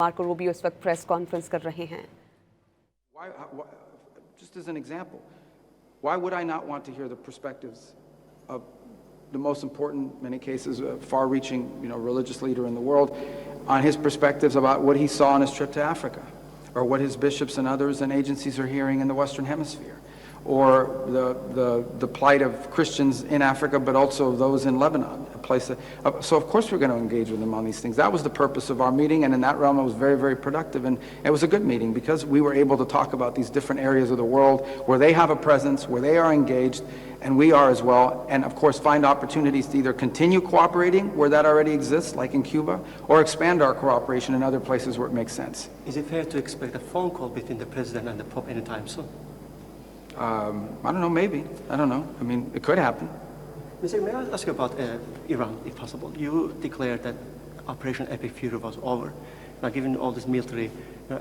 Marco Rubio इस वक्त press conference कर रहे हैं. Just as an example, why would I not want to hear the perspectives of the most important, in many cases, far-reaching, religious leader in the world, on his perspectives about what he saw on his trip to Africa, or what his bishops and others and agencies are hearing in the Western Hemisphere, or the plight of Christians in Africa, but also those in Lebanon, a place that, so of course we're going to engage with them on these things. That was the purpose of our meeting, and in that realm it was very, very productive, and it was a good meeting because we were able to talk about these different areas of the world where they have a presence, where they are engaged, and we are as well, and of course find opportunities to either continue cooperating where that already exists, like in Cuba, or expand our cooperation in other places where it makes sense. Is it fair to expect a phone call between the President and the Pope anytime soon? I don't know, maybe. I don't know. I mean, it could happen. Mr. May I ask you about Iran, if possible? You declared that Operation Epic Fury was over. Now, given all these military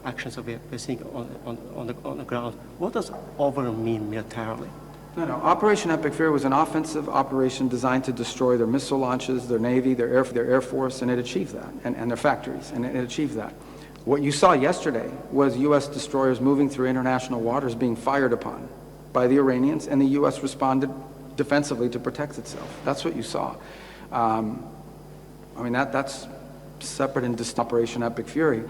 actions that we're seeing on the ground, what does over mean militarily? No. Operation Epic Fury was an offensive operation designed to destroy their missile launches, their Navy, their Air Force, and it achieved that, and their factories, and it achieved that. What you saw yesterday was U.S. destroyers moving through international waters being fired upon by the Iranians, and the U.S. responded defensively to protect itself. That's what you saw. I mean, that's separate and distinct Operation Epic Fury.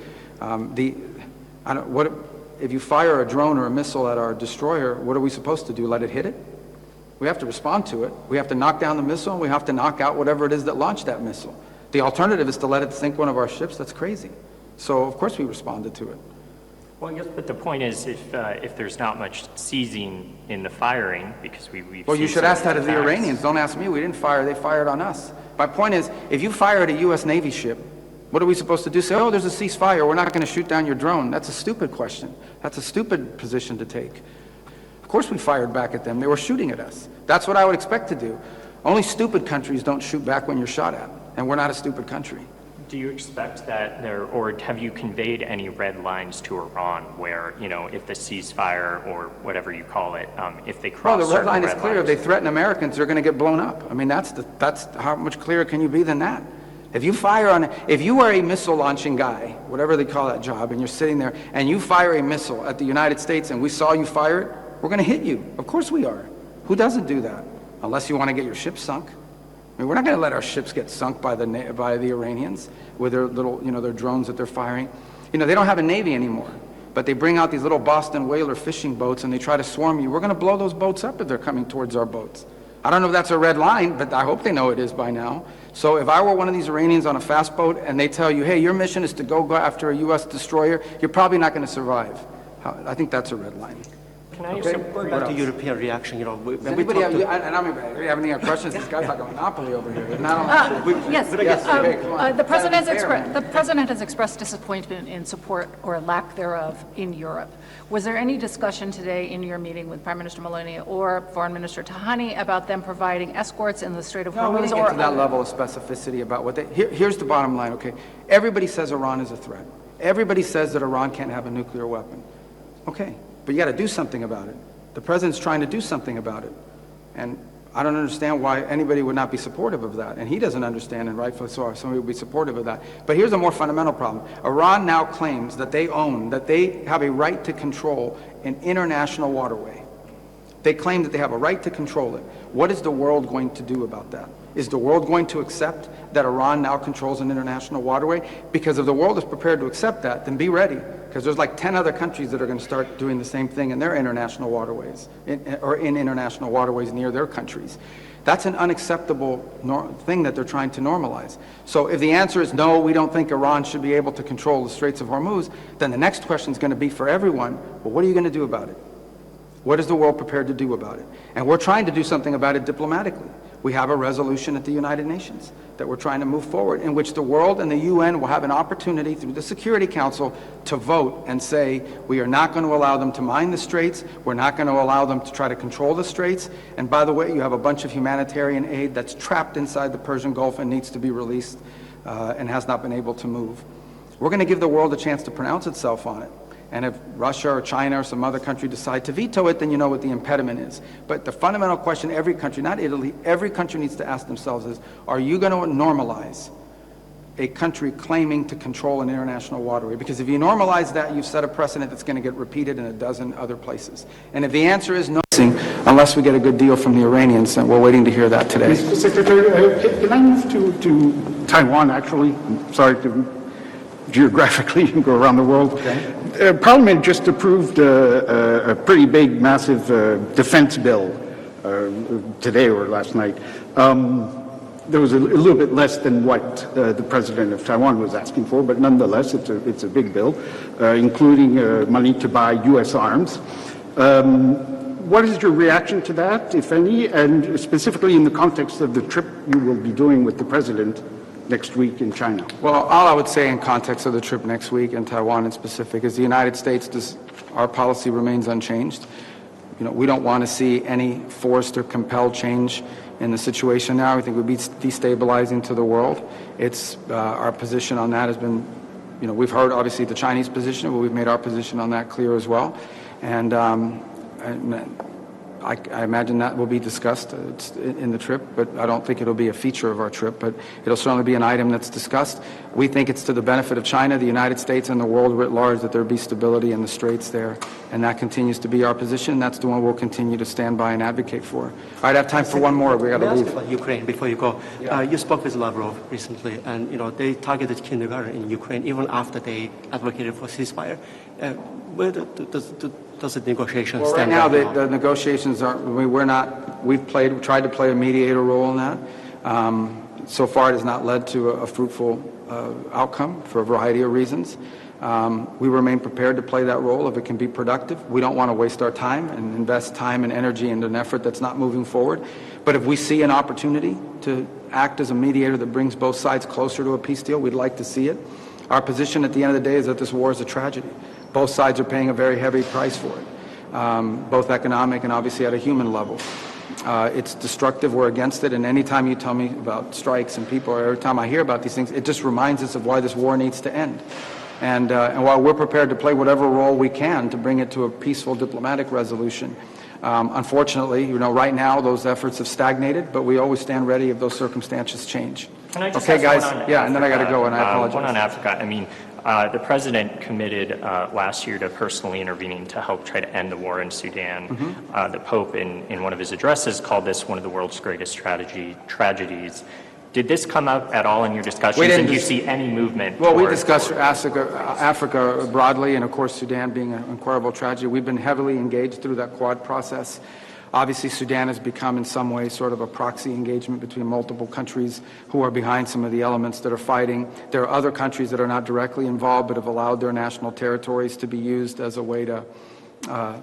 If you fire a drone or a missile at our destroyer, what are we supposed to do? Let it hit it? We have to respond to it. We have to knock down the missile, and we have to knock out whatever it is that launched that missile. The alternative is to let it sink one of our ships. That's crazy. So, of course, we responded to it. Well, yes, but the point is, if there's not much seizing in the firing, because we've well, you should ask that of the Iranians. Don't ask me. We didn't fire. They fired on us. My point is, if you fire at a U.S. Navy ship, what are we supposed to do? Say, oh, there's a ceasefire. We're not going to shoot down your drone. That's a stupid question. That's a stupid position to take. Of course we fired back at them. They were shooting at us. That's what I would expect to do. Only stupid countries don't shoot back when you're shot at, and we're not a stupid country. Do you expect that or have you conveyed any red lines to Iran where, if the ceasefire or whatever you call it, if they cross the red line is clear. lines, if they threaten Americans, they're going to get blown up. I mean, that's how much clearer can you be than that? If you are a missile launching guy, whatever they call that job, and you're sitting there and you fire a missile at the United States and we saw you fire it, we're going to hit you. Of course we are. Who doesn't do that? Unless you want to get your ship sunk. I mean, we're not going to let our ships get sunk by the Iranians with their little, their drones that they're firing. They don't have a navy anymore, but they bring out these little Boston whaler fishing boats and they try to swarm you. We're going to blow those boats up if they're coming towards our boats. I don't know if that's a red line, but I hope they know it is by now. So if I were one of these Iranians on a fast boat and they tell you, hey, your mission is to go after a U.S. destroyer, you're probably not going to survive. I think that's a red line. Can I Okay, going back to European reaction, Does anybody have any other questions? This guy's like a monopoly over here. Yes. Okay, come on. The president has expressed disappointment in support or lack thereof in Europe. Was there any discussion today in your meeting with Prime Minister Maloney or Foreign Minister Tahani about them providing escorts in the Strait of Hormuz? No, we didn't get to that level of specificity about what they... Here's the bottom line, okay? Everybody says Iran is a threat. Everybody says that Iran can't have a nuclear weapon. Okay. But you got to do something about it. The president's trying to do something about it. And I don't understand why anybody would not be supportive of that. And he doesn't understand, and rightfully so, somebody would be supportive of that. But here's a more fundamental problem. Iran now claims that they have a right to control an international waterway. They claim that they have a right to control it. What is the world going to do about that? Is the world going to accept that Iran now controls an international waterway? Because if the world is prepared to accept that, then be ready. Because there's like 10 other countries that are going to start doing the same thing in their international waterways, or in international waterways near their countries. That's an unacceptable thing that they're trying to normalize. So if the answer is no, we don't think Iran should be able to control the Straits of Hormuz, then the next question is going to be for everyone, well, what are you going to do about it? What is the world prepared to do about it? And we're trying to do something about it diplomatically. We have a resolution at the United Nations that we're trying to move forward, in which the world and the UN will have an opportunity through the Security Council to vote and say, we are not going to allow them to mine the straits, we're not going to allow them to try to control the straits, and by the way, you have a bunch of humanitarian aid that's trapped inside the Persian Gulf and needs to be released and has not been able to move. We're going to give the world a chance to pronounce itself on it. And if Russia or China or some other country decide to veto it, then you know what the impediment is. But the fundamental question every country, not Italy, every country needs to ask themselves is, are you going to normalize a country claiming to control an international waterway. Because if you normalize that, you've set a precedent that's going to get repeated in a dozen other places. And if the answer is no, unless we get a good deal from the Iranians, and we're waiting to hear that today. Mr. Secretary, can I move to Taiwan, actually? I'm sorry to geographically go around the world. Okay. Parliament just approved a pretty big, massive defense bill today or last night. There was a little bit less than what the president of Taiwan was asking for, but nonetheless, it's a big bill, including money to buy U.S. arms. What is your reaction to that, if any, and specifically in the context of the trip you will be doing with the president next week in China? Well, all I would say in context of the trip next week in Taiwan in specific is the United States, our policy remains unchanged. You know, we don't want to see any forced or compelled change in the situation now. We think it would be destabilizing to the world. It's our position on that has been, you know, we've heard obviously the Chinese position, but we've made our position on that clear as well. And I imagine that will be discussed in the trip, but I don't think it'll be a feature of our trip, but it'll certainly be an item that's discussed. We think it's to the benefit of China, the United States, and the world writ large that there be stability in the straits there, and that continues to be our position. That's the one we'll continue to stand by and advocate for. All right, I have time for one more. We got to leave. About Ukraine before you go. You spoke with Lavrov recently, and you know they targeted kindergarten in Ukraine even after they advocated for ceasefire. Where does the negotiations stand? Well, right now the negotiations aren't. We've tried to play a mediator role in that. So far, it has not led to a fruitful outcome for a variety of reasons. We remain prepared to play that role if it can be productive. We don't want to waste our time and invest time and energy into an effort that's not moving forward. But if we see an opportunity to act as a mediator that brings both sides closer to a peace deal, we'd like to see it. Our position at the end of the day is that this war is a tragedy. Both sides are paying a very heavy price for it, both economic and obviously at a human level. It's destructive. We're against it. And any time you tell me about strikes and people, or every time I hear about these things, it just reminds us of why this war needs to end. And while we're prepared to play whatever role we can to bring it to a peaceful diplomatic resolution, unfortunately, you know, right now those efforts have stagnated, but we always stand ready if those circumstances change. Can I just okay, ask guys? One on yeah, Africa? And then I got to go, and I apologize. One on Africa. I mean, the president committed last year to personally intervening to help try to end the war in Sudan. The Pope, in one of his addresses, called this one of the world's greatest tragedies. Did this come up at all in your discussions? And do you see any movement? Well, we discussed Africa broadly, and of course Sudan being an incredible tragedy. We've been heavily engaged through that Quad process. Obviously, Sudan has become in some ways sort of a proxy engagement between multiple countries who are behind some of the elements that are fighting. There are other countries that are not directly involved but have allowed their national territories to be used as a way to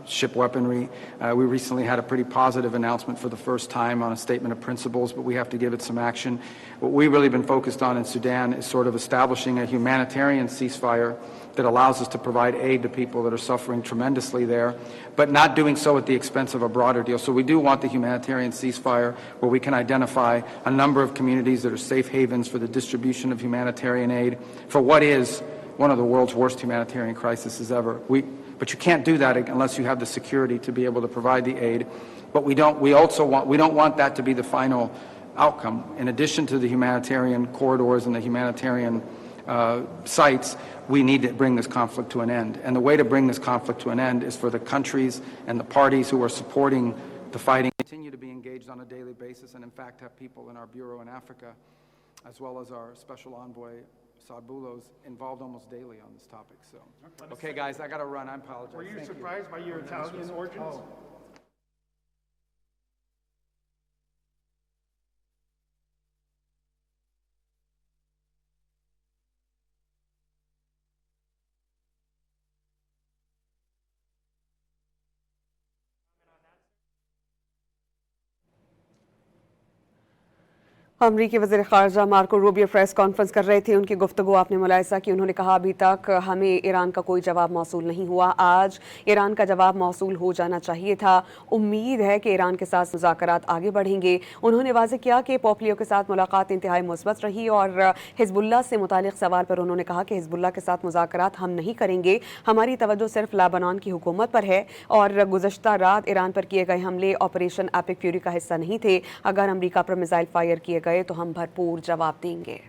ship weaponry. We recently had a pretty positive announcement for the first time on a statement of principles, but we have to give it some action. What we've really been focused on in Sudan is sort of establishing a humanitarian ceasefire that allows us to provide aid to people that are suffering tremendously there, but not doing so at the expense of a broader deal. So we do want the humanitarian ceasefire where we can identify a number of communities that are safe havens for the distribution of humanitarian aid for what is one of the world's worst humanitarian crises ever. But you can't do that unless you have the security to be able to provide the aid. But we don't want that to be the final outcome. In addition to the humanitarian corridors and the humanitarian sites, we need to bring this conflict to an end. And the way to bring this conflict to an end is for the countries and the parties who are supporting the fighting continue to be engaged on a daily basis, and in fact have people in our bureau in Africa, as well as our special envoy, Saad Boulos, involved almost daily on this topic. So, okay, guys, I got to run. I apologize. Were you surprised by your Italian origins? अमरीकी वज़ीर ख़ारजा Marco Rubio press conference कर रहे थे। उनकी गुफ्तगू आपने मुलाहिज़ा की। उन्होंने कहा अभी तक हमें ईरान का कोई जवाब मौसूल नहीं हुआ, आज ईरान का जवाब मौसूल हो जाना चाहिए था। उम्मीद है कि ईरान के साथ मुज़ाकरात आगे बढ़ेंगे। उन्होंने वाज़ेह किया कि पोम्पियो के साथ मुलाकात इंतहाई मुस्बत रही और हिज़्बुल्लाह से मुतालिक सवाल पर उन्होंने कहा कि हिज़्बुल्लाह के साथ मुज़ाकरात हम नहीं करेंगे, हमारी तवज्जो सिर्फ लेबनान की हुकूमत पर है और गुज़श्ता रात ईरान पर किए गए हमले ऑपरेशन एपिक फ्यूरी का हिस्सा नहीं थे। अगर अमरीका पर मिसाइल फायर किए गए तो हम भरपूर जवाब देंगे।